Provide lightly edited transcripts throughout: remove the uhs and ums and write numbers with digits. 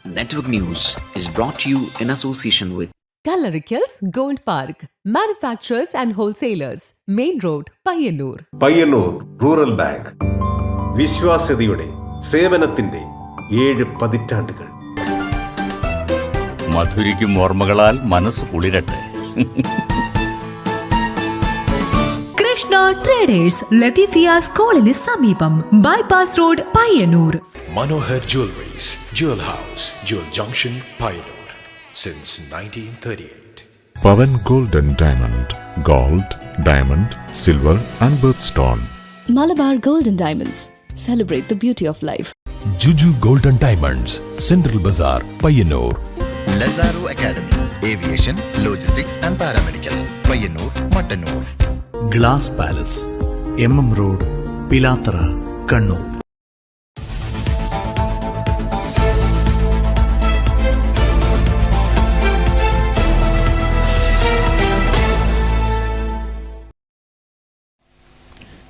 Network News is brought to you in association with Kalarikals Gold Park, manufacturers and wholesalers, Main Road, Payyannur. Payyannur rural bank വിശ്വാസ്യതയുടെ സേവനത്തിന്റെ 7 പതിറ്റാണ്ടുകൾ. മധുരിക്കും ഓർമ്മകളാൽ മനസ്സ് കുളിരട്ടെ. Krishna traders Latheefiya സ്കൂളിന് സമീപം bypass road Payyanur. Manohar Jewelries, Jewel House, Jewel Junction, Payyanur since 1938. Pavan Gold and Diamond, Gold, Diamond, Silver and Birthstone. Malabar Gold and Diamonds, celebrate the beauty of life. Juju Gold and Diamonds, Central Bazaar, Payyannur. Lazaro Academy, Aviation, Logistics and Paramedical, Payyannur, Mattanur. Glass Palace, MM Road, Pilathara, Kannur.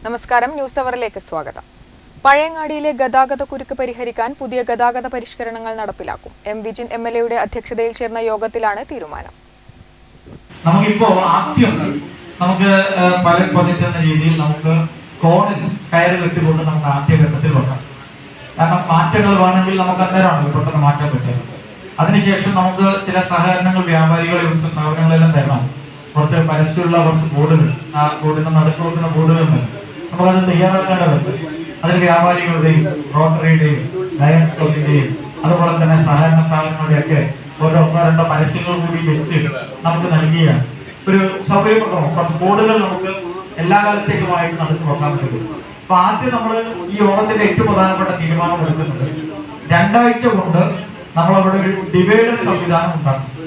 നമസ്കാരം, news അവറിലേക്ക് സ്വാഗതം. പഴയങ്ങാടിയിലെ ഗതാഗത കുരുക്ക് പരിഹരിക്കാൻ പുതിയ ഗതാഗത പരിഷ്കരണങ്ങൾ നടപ്പിലാക്കും. M Vijin MLA അധ്യക്ഷതയിൽ ചേർന്ന യോഗത്തിലാണ് തീരുമാനം. നമുക്കിപ്പോ ആദ്യം നമുക്ക് പല പ്രോജക്റ്റ് എന്ന രീതിയിൽ നമുക്ക് കോണിൽ കയറി വെട്ടിക്കൊണ്ട് നമുക്ക് ആദ്യഘട്ടത്തിൽ വെക്കാം. കാരണം മാറ്റങ്ങൾ വേണമെങ്കിൽ നമുക്ക് അന്നേരമാണ് പെട്ടെന്ന് മാറ്റാൻ പറ്റുന്നത്. അതിനുശേഷം നമുക്ക് ചില സഹകരണങ്ങൾ വ്യാപാരികളെ കുറിച്ച് സ്ഥാപനങ്ങളെല്ലാം തരണം. കുറച്ച് പരസ്യമുള്ള കുറച്ച് ബോർഡുകൾ, ആ ബോർഡിന്റെ നടുക്ക് വെക്കുന്ന ബോർഡുകളുണ്ട്, നമുക്കത് തയ്യാറാക്കേണ്ടതുണ്ട്. അതിൽ വ്യാപാരികളുടെയും റോട്ടറിയുടെയും ലയൺസ് ക്ലബിന്റെയും അതുപോലെ തന്നെ സഹകരണ സ്ഥാപനങ്ങളുടെയൊക്കെ ഓരോ 1-2 പരസ്യങ്ങൾ കൂടി വെച്ച് നമുക്ക് നൽകിയ ഒരു സൗകര്യപ്രദവും കുറച്ച് ബോർഡുകൾ നമുക്ക് എല്ലാ കാലത്തേക്കുമായിട്ട് നടത്തി വെക്കാൻ പറ്റും. അപ്പൊ ആദ്യം നമ്മൾ ഈ യോഗത്തിന്റെ ഏറ്റവും പ്രധാനപ്പെട്ട തീരുമാനം എടുക്കുന്നുണ്ട്, 2 ആഴ്ച കൊണ്ട് നമ്മളവിടെ ഒരു ഡിവൈഡർ സംവിധാനം ഉണ്ടാക്കും.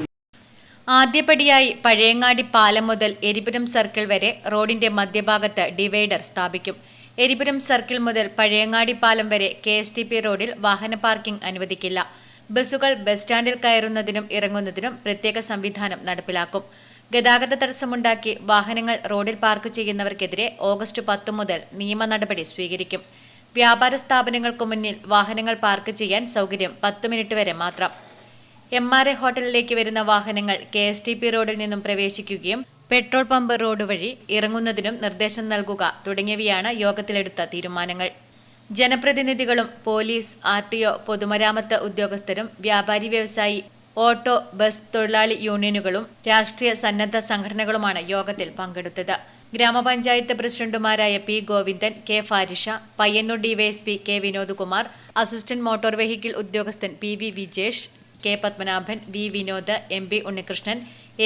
ആദ്യപടിയായി പഴയങ്ങാടി പാലം മുതൽ എരിപുരം സർക്കിൾ വരെ റോഡിന്റെ മധ്യഭാഗത്ത് ഡിവൈഡർ സ്ഥാപിക്കും. എരിപുരം സർക്കിൾ മുതൽ പഴയങ്ങാടി പാലം വരെ KSTP റോഡിൽ വാഹന പാർക്കിംഗ് അനുവദിക്കില്ല. ബസ്സുകൾ ബസ് സ്റ്റാൻഡിൽ കയറുന്നതിനും ഇറങ്ങുന്നതിനും പ്രത്യേക സംവിധാനം നടപ്പിലാക്കും. ഗതാഗത തടസ്സമുണ്ടാക്കി വാഹനങ്ങൾ റോഡിൽ പാർക്ക് ചെയ്യുന്നവർക്കെതിരെ ഓഗസ്റ്റ് 10 മുതൽ നിയമ നടപടി സ്വീകരിക്കും. വ്യാപാര സ്ഥാപനങ്ങൾക്കു മുന്നിൽ വാഹനങ്ങൾ പാർക്ക് ചെയ്യാൻ സൗകര്യം 10 മിനിറ്റ് വരെ മാത്രം. MRA ഹോട്ടലിലേക്ക് വരുന്ന വാഹനങ്ങൾ KSTP റോഡിൽ നിന്നും പ്രവേശിക്കുകയും പെട്രോൾ പമ്പ് റോഡ് വഴി ഇറങ്ങുന്നതിനും നിർദ്ദേശം നൽകുക തുടങ്ങിയവയാണ് യോഗത്തിലെടുത്ത തീരുമാനങ്ങൾ. ജനപ്രതിനിധികളും പോലീസ്, RTO, പൊതുമരാമത്ത് ഉദ്യോഗസ്ഥരും വ്യാപാരി വ്യവസായി, ഓട്ടോ, ബസ് തൊഴിലാളി യൂണിയനുകളും രാഷ്ട്രീയ സന്നദ്ധ സംഘടനകളുമാണ് യോഗത്തിൽ പങ്കെടുത്തത്. ഗ്രാമപഞ്ചായത്ത് പ്രസിഡന്റുമാരായ P. Govindan, K. Farisha, Payyannur DYSP K. Vinodkumar, assistant motor vehicle ഉദ്യോഗസ്ഥൻ PV Vijesh, K. Padmanabhan, V. Vinod, MP Unnikrishnan,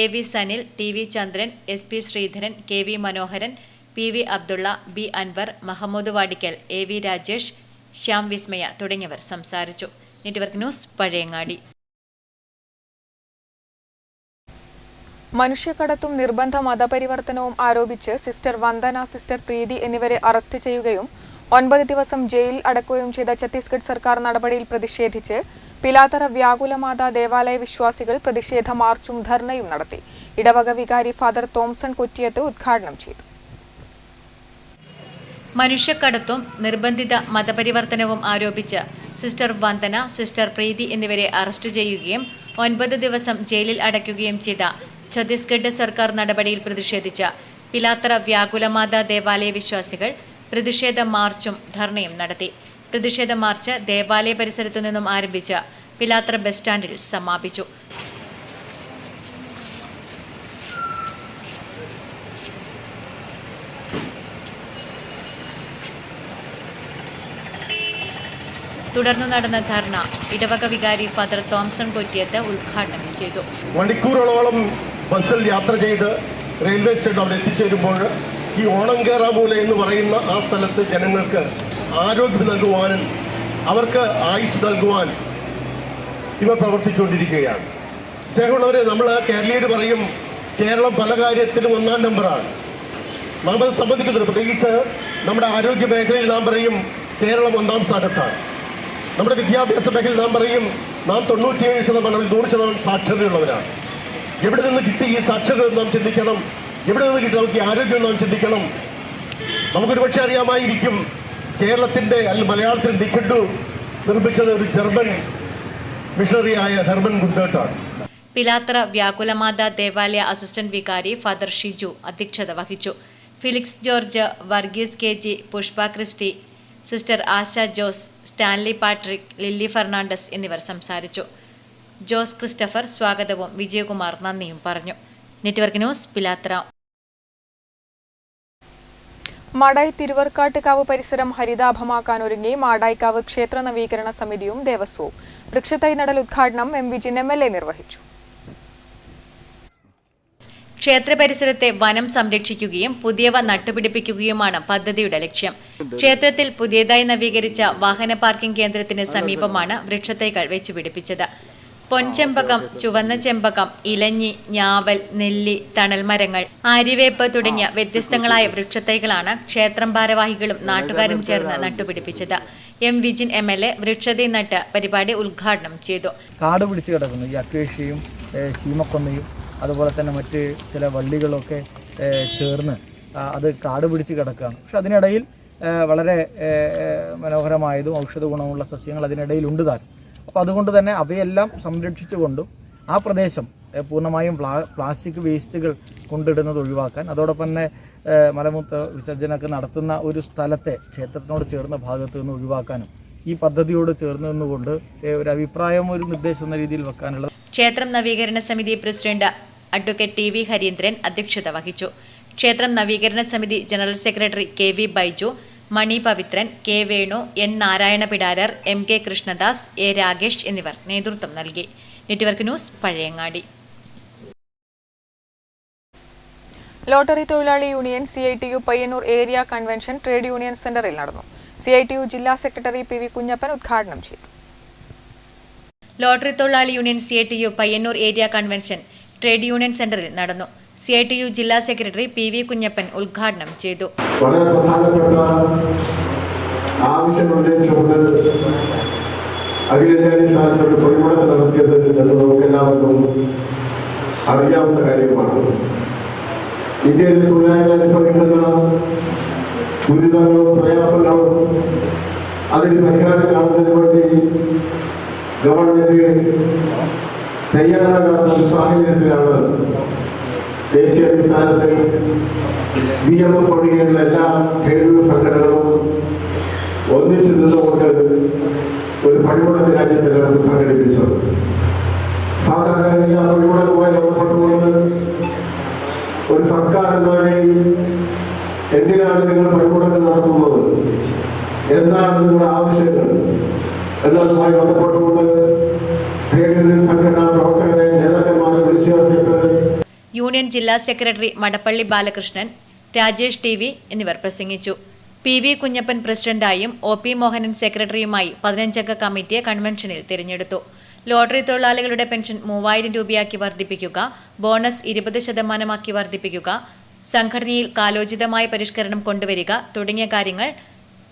AV Sanil, TV Chandran, SP Sreedharan, KV Manoharan, PV Abdulla, B. Anwar, Mahamood Vadikkal, AV Rajesh, Shyam Vismaya തുടങ്ങിയവർ സംസാരിച്ചു. Network news, Pazhayangadi. മനുഷ്യക്കടത്തും നിർബന്ധ മതപരിവർത്തനവും ആരോപിച്ച് സിസ്റ്റർ വന്ദന, സിസ്റ്റർ പ്രീതി എന്നിവരെ അറസ്റ്റ് ചെയ്യുകയും 9 ദിവസം ജയിലിൽ അടക്കുകയും ചെയ്ത ഛത്തീസ്ഗഡ് സർക്കാർ നടപടിയിൽ പ്രതിഷേധിച്ച് പിലാത്തറ വ്യാകുലമാതാ ദേവാലയ വിശ്വാസികൾ പ്രതിഷേധ മാർച്ചും ധർണയും നടത്തി. ഇടവക വികാരി ഫാദർ തോംസൺ കൊറ്റിയത്ത് ഉദ്ഘാടനം ചെയ്തു. മനുഷ്യക്കടത്തും നിർബന്ധിത മതപരിവർത്തനവും ആരോപിച്ച് സിസ്റ്റർ വന്ദന, സിസ്റ്റർ പ്രീതി എന്നിവരെ അറസ്റ്റ് ചെയ്യുകയും 9 ദിവസം ജയിലിൽ അടയ്ക്കുകയും ചെയ്ത ഛത്തീസ്ഗഡ് സർക്കാർ നടപടിയിൽ പ്രതിഷേധിച്ച് പിലാത്തറ വ്യാകുലമാതാ ദേവാലയ വിശ്വാസികൾ പ്രതിഷേധ മാർച്ചും ധർണയും നടത്തി. പ്രതിഷേധ മാർച്ച് ദേവാലയ പരിസരത്തു നിന്നും ആരംഭിച്ച് പിലാത്തറ ബസ് സ്റ്റാൻഡിൽ സമാപിച്ചു. തുടർന്ന് നടന്ന ധർണ ഇടവക വികാരി ഫാദർ തോംസൺ കൊറ്റിയത്ത് ഉദ്ഘാടനം ചെയ്തു. മണിക്കൂറുകളോളം ബസ്സിൽ യാത്ര ചെയ്ത് റെയിൽവേ സ്റ്റേഷൻ അവിടെ എത്തിച്ചേരുമ്പോൾ ഈ ഓണംകേറാമൂല എന്ന് പറയുന്ന ആ സ്ഥലത്ത് ജനങ്ങൾക്ക് ആരോഗ്യം നൽകുവാനും അവർക്ക് ആയുസ് നൽകുവാൻ ഇവർ പ്രവർത്തിച്ചുകൊണ്ടിരിക്കുകയാണ്. സ്നേഹമുള്ളവരെ, നമ്മൾ കേരളീയർ പറയും കേരളം പല കാര്യത്തിലും 1-ാം നമ്പറാണ്. നാം അത് സംബന്ധിക്കുന്നുണ്ട്. പ്രത്യേകിച്ച് നമ്മുടെ ആരോഗ്യ മേഖലയിൽ നാം പറയും കേരളം 1-ാം സ്ഥാനത്താണ്. നമ്മുടെ വിദ്യാഭ്യാസ മേഖലയിൽ നാം പറയും നാം 97% 100% സാക്ഷരതയുള്ളവരാണ്. എവിടെ നിന്ന് കിട്ടി ഈ സാക്ഷരത നാം ചിന്തിക്കണം. എവിടെ നിന്ന് കിട്ടി നമുക്ക് ഈ ആരോഗ്യം നാം ചിന്തിക്കണം. നമുക്കൊരു പക്ഷേ അറിയാമായിരിക്കും കേരളത്തിൻ്റെ അല്ലെങ്കിൽ മലയാളത്തിൽ നിഘണ്ടു നിർമ്മിച്ചത് ഒരു ജർമ്മൻ മിഷണറിയായ ഹെർമൻ ഗുഡ്ഡേട്ടാണ്. പിലാത്തറ വ്യാകുലമാത ദേവാലയ അസിസ്റ്റന്റ് വികാരി ഫാദർ ഷിജു അധ്യക്ഷത വഹിച്ചു. Felix George, Varghese K G, Pushpa Christy, sister Asha Jose, Stanley Patrick, Lilly Fernandez എന്നിവർ സംസാരിച്ചു. ജോസ് ക്രിസ്റ്റഫർ സ്വാഗതവും വിജയകുമാർ നന്ദിയും പറഞ്ഞു. Network news, Pilathara. മാടായി തിരുവർക്കാട്ടുകാവ് പരിസരം ഹരിതാഭമാക്കാനൊരുങ്ങി മാടായിക്കാവ് ക്ഷേത്ര നവീകരണ സമിതിയും ദേവസ്വവും. വൃക്ഷത്തൈ നടൽ ഉദ്ഘാടനം എം വിജിൻ MLA നിർവഹിച്ചു. ക്ഷേത്ര പരിസരത്തെ വനം സംരക്ഷിക്കുകയും പുതിയവ നട്ടുപിടിപ്പിക്കുകയുമാണ് പദ്ധതിയുടെ ലക്ഷ്യം. ക്ഷേത്രത്തിൽ പുതിയതായി നവീകരിച്ച വാഹന പാർക്കിംഗ് കേന്ദ്രത്തിന് സമീപമാണ് വൃക്ഷത്തൈകൾ വെച്ചുപിടിപ്പിച്ചത്. പൊൻചെമ്പകം, ചുവന്ന ചെമ്പകം, ഇലഞ്ഞി, ഞാവൽ, നെല്ലി, തണൽമരങ്ങൾ, ആര്യവേപ്പ് തുടങ്ങിയ വ്യത്യസ്തങ്ങളായ വൃക്ഷത്തൈകളാണ് ക്ഷേത്രം ഭാരവാഹികളും നാട്ടുകാരും ചേർന്ന് നട്ടുപിടിപ്പിച്ചത്. എം വിജിൻ MLA വൃക്ഷത്തൈ നട്ട് പരിപാടി ഉദ്ഘാടനം ചെയ്തു. കാട് പിടിച്ച് കിടക്കുന്നു ഈ അക്കേഷ്യയും ശീമക്കൊന്നയും അതുപോലെ തന്നെ മറ്റ് ചില വള്ളികളൊക്കെ ചേർന്ന് അത് കാട് പിടിച്ച് കിടക്കുകയാണ്. പക്ഷെ അതിനിടയിൽ വളരെ മനോഹരമായതും ഔഷധ ഗുണമുള്ള സസ്യങ്ങൾ അതിനിടയിലുണ്ട് താനും. അപ്പോൾ അതുകൊണ്ട് തന്നെ അവയെല്ലാം സംരക്ഷിച്ചുകൊണ്ടും ആ പ്രദേശം പൂർണ്ണമായും പ്ലാസ്റ്റിക് വേസ്റ്റുകൾ കൊണ്ടിടുന്നത് ഒഴിവാക്കാൻ, അതോടൊപ്പം തന്നെ മലമൂത്ര വിസർജനമൊക്കെ നടത്തുന്ന ഒരു സ്ഥലത്തെ ക്ഷേത്രത്തിനോട് ചേർന്ന ഭാഗത്ത് നിന്ന് ഒഴിവാക്കാനും ഈ പദ്ധതിയോട് ചേർന്ന് നിന്നുകൊണ്ട് ഒരു അഭിപ്രായം, ഒരു നിർദ്ദേശം എന്ന രീതിയിൽ വെക്കാനുള്ളത്. ക്ഷേത്രം നവീകരണ സമിതി പ്രസിഡന്റ് അഡ്വക്കേറ്റ് TV ഹരീന്ദ്രൻ അധ്യക്ഷത വഹിച്ചു. ക്ഷേത്രം നവീകരണ സമിതി general secretary KV Baiju, Mani Pavithran, K Venu, N Narayana Pidarar, MK Krishnadas, A Rakesh എന്നിവർ നേതൃത്വം നൽകി. Network news, Pazhayangadi. ലോട്ടറി തൊഴിലാളി union CITU Payyanur area convention trade union സെന്ററിൽ നടന്നു. CITU ജില്ലാ സെക്രട്ടറി PV കുഞ്ഞപ്പൻ ഉദ്ഘാടനം ചെയ്തു. ലോട്ടറി തൊഴിലാളി union CITU Payyanur area convention trade union സെന്ററിൽ നടന്നു. CITU ജില്ലാ സെക്രട്ടറി PV കുഞ്ഞപ്പൻ ഉദ്ഘാടനം ചെയ്തു. വളരെ പ്രധാനപ്പെട്ട ആവശ്യമുന്നയിച്ചുകൊണ്ട് അഖിലേന്ത്യാടിസ്ഥാനത്തോട് പൊടിമുടക്ക് നടത്തിയത് എന്ന് നമുക്കെല്ലാവർക്കും അറിയാവുന്ന കാര്യമാണ്. ഇന്ത്യയിൽ തൊഴിലാളികൾ അനുഭവിക്കുന്ന ദുരിതങ്ങളും പ്രയാസങ്ങളും അതിന് പരിഹാരം കാണുന്നതിന് വേണ്ടി ഗവൺമെന്റ് തയ്യാറാകാത്ത സാഹചര്യത്തിലാണ് ദേശീയ അടിസ്ഥാനത്തിൽ BMF ഒഴികെയുള്ള എല്ലാ ട്രേഡ് സംഘടനകളും ഒന്നിച്ചു നിന്നുകൊണ്ട് ഒരു പണിമുടക്ക് രാജ്യത്തിനകത്ത് സംഘടിപ്പിച്ചത്. സാധാരണ എല്ലാ പണിമുടക്കുമായി ബന്ധപ്പെട്ടുകൊണ്ട് ഒരു സർക്കാർ എന്ന നിലയിൽ എന്തിനാണ് നിങ്ങൾ പണിമുടക്ക് നടത്തുന്നത്, എന്താണ് നിങ്ങളുടെ ആവശ്യങ്ങൾ എന്നതുമായി ബന്ധപ്പെട്ടുകൊണ്ട് ട്രേഡ് യൂണിയൻ സംഘടനാ പ്രവർത്തകരെ നേതാക്കന്മാരെ വിളിച്ചു ചേർത്തിട്ട് യൂണിയൻ ജില്ലാ സെക്രട്ടറി മടപ്പള്ളി ബാലകൃഷ്ണൻ, രാജേഷ് TV എന്നിവർ പ്രസംഗിച്ചു. PV കുഞ്ഞപ്പൻ പ്രസിഡന്റായും OP മോഹനൻ സെക്രട്ടറിയുമായി 15-അംഗ കമ്മിറ്റിയെ കൺവെൻഷനിൽ തിരഞ്ഞെടുത്തു. ലോട്ടറി തൊഴിലാളികളുടെ പെൻഷൻ 3000 രൂപയാക്കി വർദ്ധിപ്പിക്കുക, ബോണസ് 20% വർദ്ധിപ്പിക്കുക, സംഘടനയിൽ കാലോചിതമായ പരിഷ്കരണം കൊണ്ടുവരിക തുടങ്ങിയ കാര്യങ്ങൾ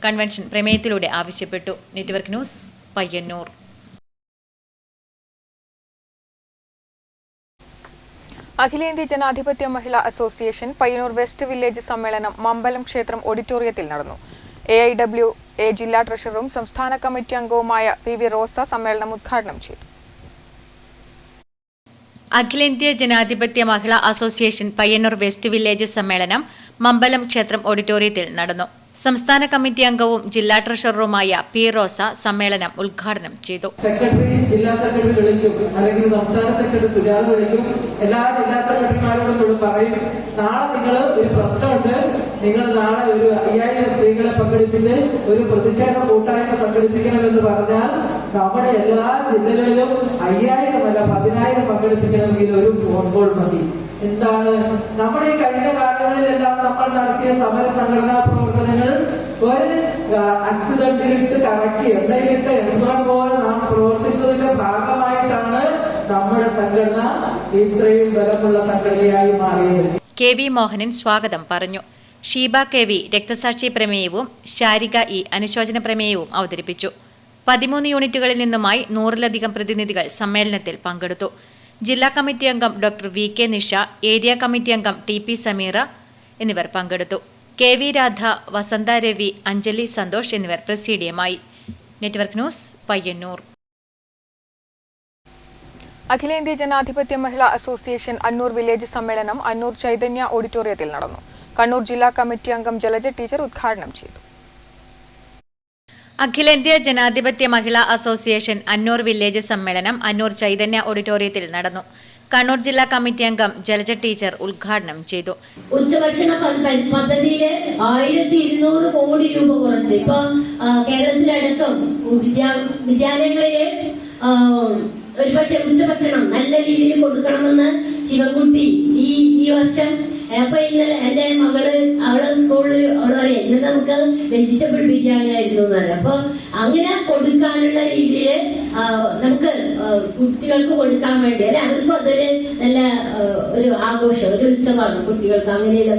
കൺവെൻഷൻ പ്രമേയത്തിലൂടെ ആവശ്യപ്പെട്ടു. Network news, Payyanur. അഖിലേന്ത്യാ ജനാധിപത്യ മഹിളാ അസോസിയേഷൻ പയ്യന്നൂർ വെസ്റ്റ് വില്ലേജ് സമ്മേളനം മമ്പലം ക്ഷേത്രം ഓഡിറ്റോറിയത്തിൽ നടന്നു. AIWA ജില്ലാ ട്രഷററും സംസ്ഥാന കമ്മിറ്റി അംഗവുമായ PV റോസ സമ്മേളനം ഉദ്ഘാടനം ചെയ്തു. അഖിലേന്ത്യാ ജനാധിപത്യ മഹിളാ അസോസിയേഷൻ പയ്യന്നൂർ വെസ്റ്റ് വില്ലേജ് സമ്മേളനം മമ്പലം ക്ഷേത്രം ഓഡിറ്റോറിയത്തിൽ നടന്നു. സംസ്ഥാന കമ്മിറ്റി അംഗവും ജില്ലാ ട്രഷററുമായ P റോസ സമ്മേളനം ഉദ്ഘാടനം ചെയ്തു. സെക്രട്ടറി, ജില്ലാ സെക്രട്ടറി വിളിക്കും, അല്ലെങ്കിൽ സംസ്ഥാന സെക്രട്ടറി സുജാത വിളിക്കും, എല്ലാ ജില്ലാ സെക്രട്ടറിമാരോടും പറയും, നാളെ നിങ്ങൾ ഒരു പ്രശ്നമുണ്ട്, നിങ്ങൾ നാളെ ഒരു 5000 സ്ത്രീകളെ പങ്കെടുപ്പിച്ച് ഒരു പ്രതിഷേധ കൂട്ടായ്മ സംഘടിപ്പിക്കണമെന്ന് പറഞ്ഞാൽ നമ്മുടെ എല്ലാ ജില്ലകളിലും 5000 അല്ല 10000 പങ്കെടുപ്പിക്കണമെങ്കിൽ ഒരു ഫോൺ കോൾ മതി. എന്താണ് നമ്മുടെ ഈ കഴിഞ്ഞ കാലങ്ങളിലെല്ലാം നമ്മൾ നടത്തിയ സമര സംഘടനാ പ്രവർത്തനങ്ങൾ ഒരു അച്ചുതണ്ടിലിട്ട് കറക്കി എണ്ണയിലിട്ട് യന്ത്രം പോലെ നാം പ്രവർത്തിച്ചതിന്റെ ഭാഗമായിട്ടാണ് നമ്മുടെ സംഘടന ഇത്രയും ബലമുള്ള സംഘടനയായി മാറിയത്. KV മോഹനൻ സ്വാഗതം പറഞ്ഞു. ഷീബ KV രക്തസാക്ഷി പ്രമേയവും ശാരിക E അനുശോചന പ്രമേയവും അവതരിപ്പിച്ചു. 13 യൂണിറ്റുകളിൽ നിന്നുമായി 100-ലധികം പ്രതിനിധികൾ സമ്മേളനത്തിൽ പങ്കെടുത്തു. ജില്ലാ കമ്മിറ്റി അംഗം doctor VK Nisha, area committee അംഗം TP സമീറ എന്നിവർ പങ്കെടുത്തു. KV രാധ, വസന്ത രവി, അഞ്ജലി സന്തോഷ് എന്നിവർ പ്രസീഡിയമായി. Network news, Payyanur. അഖിലേന്ത്യാ ജനാധിപത്യ മഹിളാ അസോസിയേഷൻ അന്നൂർ വില്ലേജ് സമ്മേളനം അന്നൂർ ചൈതന്യ ഓഡിറ്റോറിയത്തിൽ നടന്നു. കണ്ണൂർ ജില്ലാ കമ്മിറ്റി അംഗം ജലജ ടീച്ചർ ഉദ്ഘാടനം ചെയ്തു. അഖിലേന്ത്യാ ജനാധിപത്യ മഹിളാ അസോസിയേഷൻ അന്നൂർ വില്ലേജ് സമ്മേളനം അന്നൂർ ചൈതന്യ ഓഡിറ്റോറിയത്തിൽ നടന്നു. കണ്ണൂർ ജില്ലാ കമ്മിറ്റി അംഗം ജലജ ടീച്ചർ ഉദ്ഘാടനം ചെയ്തു. ഉച്ചഭക്ഷണ പദ്ധതിയില് 1200 കോടി രൂപ കുറച്ച് ഇപ്പൊ കേരളത്തിലടക്കം വിദ്യാലയങ്ങളില് ഒരുപക്ഷെ ഉച്ചഭക്ഷണം നല്ല രീതിയിൽ കൊടുക്കണമെന്ന് ശിവൻകുട്ടി ഈ വർഷം അപ്പൊ ഇന്നലെ എന്റെ മകള് അവളെ സ്കൂളിൽ അവള് പറയാം ഇന്ന് നമുക്ക് വെജിറ്റബിൾ ബിരിയാണി ആയിരുന്നു അപ്പൊ അങ്ങനെ കൊടുക്കാനുള്ള രീതിയിൽ നമുക്ക് കുട്ടികൾക്ക് കൊടുക്കാൻ വേണ്ടി അല്ലെ അവർക്കും അതൊരു നല്ല ഒരു ആഘോഷം ഒരു ഉത്സവമാണ് കുട്ടികൾക്ക്. അങ്ങനെയുള്ള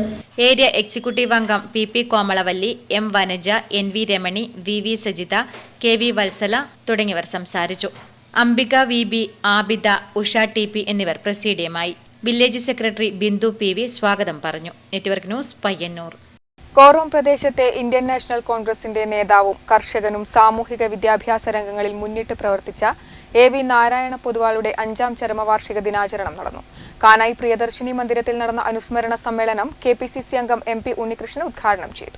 ഏരിയ എക്സിക്യൂട്ടീവ് അംഗം PP Komalavalli, M Vanaja, NV Ramani, VV Sajitha, KV Vatsala തുടങ്ങിയവർ സംസാരിച്ചു. അംബിക VB, ആബിദ, ഉഷ TP എന്നിവർ പ്രസീഡിയമായി. വില്ലേജ് സെക്രട്ടറി ബിന്ദു PV സ്വാഗതം പറഞ്ഞു. Network news Payyanur. കോറോം പ്രദേശത്തെ ഇന്ത്യൻ നാഷണൽ കോൺഗ്രസിന്റെ നേതാവും കർഷകനും സാമൂഹിക വിദ്യാഭ്യാസ രംഗങ്ങളിൽ മുന്നിട്ട് പ്രവർത്തിച്ച AV നാരായണ പൊതുവാളുടെ 5ാം ചരമവാർഷിക ദിനാചരണം നടന്നു. കാനായി പ്രിയദർശിനി മന്ദിരത്തിൽ നടന്ന അനുസ്മരണ സമ്മേളനം KPCC അംഗം MP ഉണ്ണികൃഷ്ണൻ ഉദ്ഘാടനം ചെയ്തു.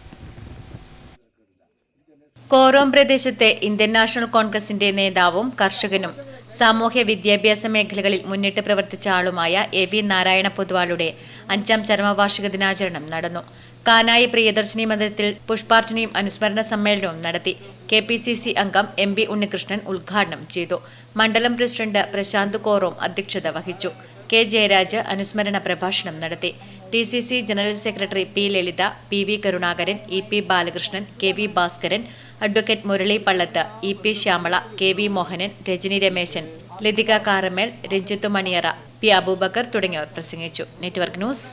കോറോം പ്രദേശത്തെ ഇന്ത്യൻ നാഷണൽ കോൺഗ്രസിന്റെ നേതാവും കർഷകനും സാമൂഹ്യ വിദ്യാഭ്യാസ മേഖലകളിൽ മുന്നിട്ട് പ്രവർത്തിച്ച ആളുമായ AV നാരായണ പൊതുവാളുടെ 5ാം ചരമവാർഷിക ദിനാചരണം നടന്നു. കാനായി പ്രിയദർശിനി മന്ദിരത്തിൽ പുഷ്പാർച്ചനയും അനുസ്മരണ സമ്മേളനവും നടത്തി. KPCC അംഗം MP ഉണ്ണികൃഷ്ണൻ ഉദ്ഘാടനം ചെയ്തു. മണ്ഡലം പ്രസിഡന്റ് പ്രശാന്ത് കോറോം അധ്യക്ഷത വഹിച്ചു. K ജയരാജ് അനുസ്മരണ പ്രഭാഷണം നടത്തി. DCC general secretary P Lalitha, PV Karunakaran, EP Balakrishnan, KV Bhaskaran, advocate Murali Pallath, EP Shyamala, KV Mohanan, Rajani Rameshan, Lathika Karamel, Ranjith Maniyara, P Abubakar തുടങ്ങിയവർ പ്രസംഗിച്ചു. Network news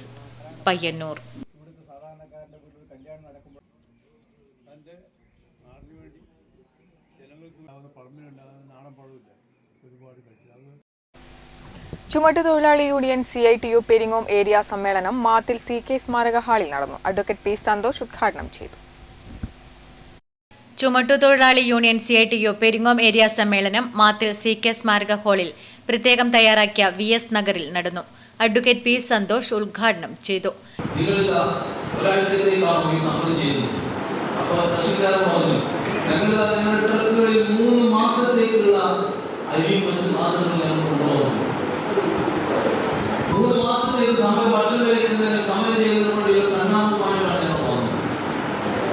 Payyannur. ചുമട്ടുതൊഴിലാളി യൂണിയൻ CITU പെരിങ്ങോം ഏരിയ സമ്മേളനം മാത്തിൽ CK സ്മാരക ഹാളിൽ നടന്നു. അഡ്വക്കേറ്റ് P സന്തോഷ് ഉദ്ഘാടനം ചെയ്തു. ചുമട്ടുതൊഴിലാളി യൂണിയൻ CITU പെരിങ്ങോം ഏരിയ സമ്മേളനം മാത്തിൽ CK സ്മാരക ഹാളിൽ പ്രത്യേകം തയ്യാറാക്കിയ VS നഗറിൽ നടന്നു. അഡ്വക്കേറ്റ് P സന്തോഷ് ഉദ്ഘാടനം ചെയ്തു.